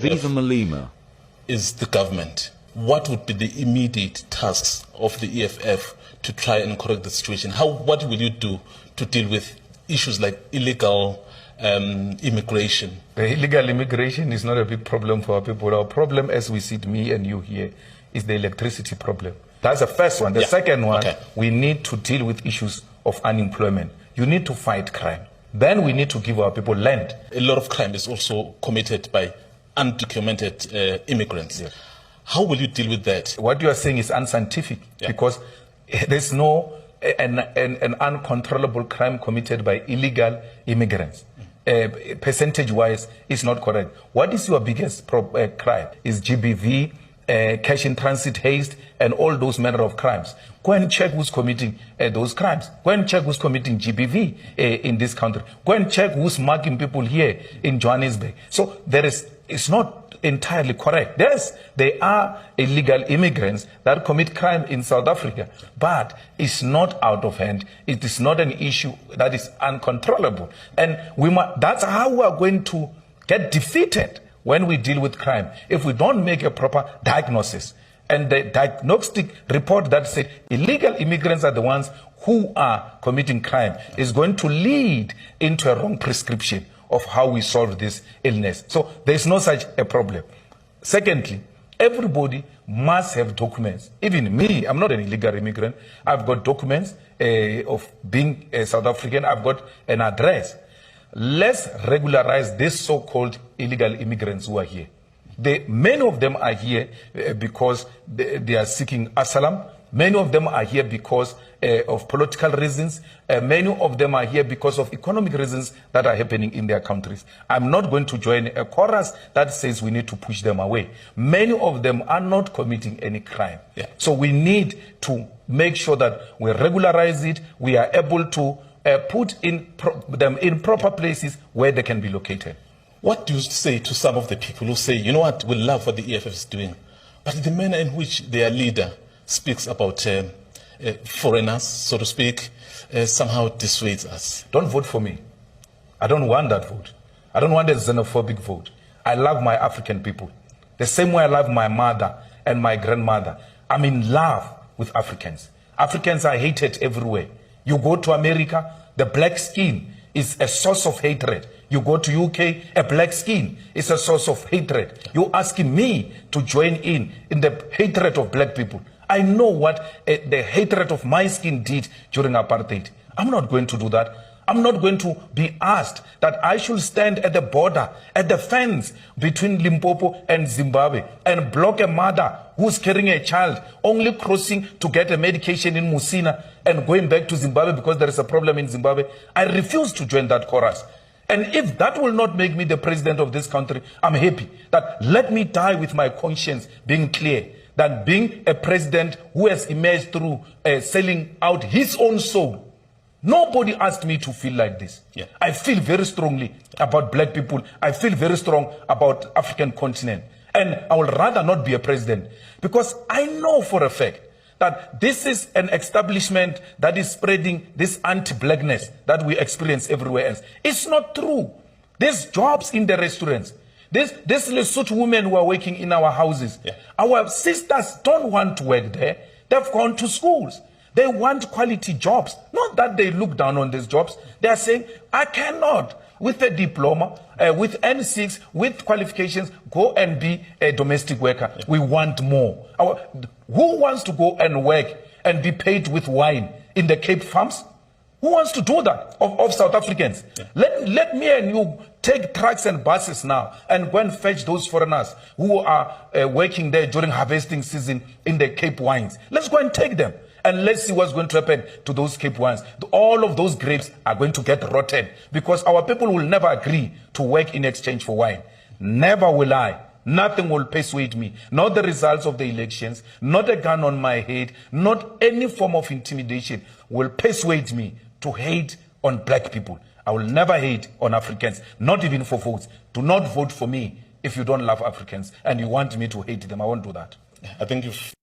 Viva Malema is the government. What would be the immediate tasks of the EFF to try and correct the situation? What will you do to deal with issues like illegal immigration? The illegal immigration is not a big problem for our people. Our problem, as we see it, me and you here, is the electricity problem. That's the first one. The second one, we need to deal with issues of unemployment. You need to fight crime. Then we need to give our people land. A lot of crime is also committed by undocumented immigrants. Yes. How will you deal with that? What you are saying is unscientific because there's no an uncontrollable crime committed by illegal immigrants. Percentage-wise, it's not correct. What is your biggest crime? Is GBV, cash in transit, haste, and all those manner of crimes. Go and check who's committing those crimes. Go and check who's committing GBV in this country. Go and check who's mugging people here in Johannesburg. So it's not entirely correct. Yes, there are illegal immigrants that commit crime in South Africa, but it's not out of hand. It is not an issue that is uncontrollable. And that's how we are going to get defeated when we deal with crime. If we don't make a proper diagnosis, and the diagnostic report that said illegal immigrants are the ones who are committing crime is going to lead into a wrong prescription of how we solve this illness. So there's no such a problem. Secondly, everybody must have documents. Even me, I'm not an illegal immigrant. I've got documents of being a South African. I've got an address. Let's regularize these so-called illegal immigrants who are here. Many of them are here because they are seeking asylum. Many of them are here because of political reasons. Many of them are here because of economic reasons that are happening in their countries. I'm not going to join a chorus that says we need to push them away. Many of them are not committing any crime. So we need to make sure that we regularize it. We are able to put them in proper places where they can be located. What do you say to some of the people who say, you know what, we love what the EFF is doing, but the manner in which their leader speaks about foreigners, so to speak, somehow dissuades us? Don't vote for me. I don't want that vote. I don't want a xenophobic vote. I love my African people. The same way I love my mother and my grandmother. I'm in love with Africans. Africans are hated everywhere. You go to America, the black skin is a source of hatred. You go to UK, a black skin is a source of hatred. You're asking me to join in the hatred of black people. I know what the hatred of my skin did during apartheid. I'm not going to do that. I'm not going to be asked that I should stand at the border, at the fence between Limpopo and Zimbabwe and block a mother who's carrying a child, only crossing to get a medication in Musina and going back to Zimbabwe because there is a problem in Zimbabwe. I refuse to join that chorus. And if that will not make me the president of this country, I'm happy that let me die with my conscience being clear than being a president who has emerged through selling out his own soul. Nobody asked me to feel like this. I feel very strongly about black people. I feel very strong about African continent. And I would rather not be a president because I know for a fact that this is an establishment that is spreading this anti-blackness that we experience everywhere else. It's not true. There's jobs in the restaurants. These Lesotho women who are working in our houses. Our sisters don't want to work there. They've gone to schools. They want quality jobs. Not that they look down on these jobs. They are saying, I cannot, with a diploma, with N6, with qualifications, go and be a domestic worker. We want more. Who wants to go and work and be paid with wine in the Cape Farms? Who wants to do that of South Africans? Let me and you take trucks and buses now and go and fetch those foreigners who are working there during harvesting season in the Cape wines. Let's go and take them. And let's see what's going to happen to those Cape wines. All of those grapes are going to get rotten because our people will never agree to work in exchange for wine. Never will I. Nothing will persuade me. Not the results of the elections, not a gun on my head, not any form of intimidation will persuade me to hate on black people. I will never hate on Africans, not even for votes. Do not vote for me if you don't love Africans and you want me to hate them. I won't do that. I think you've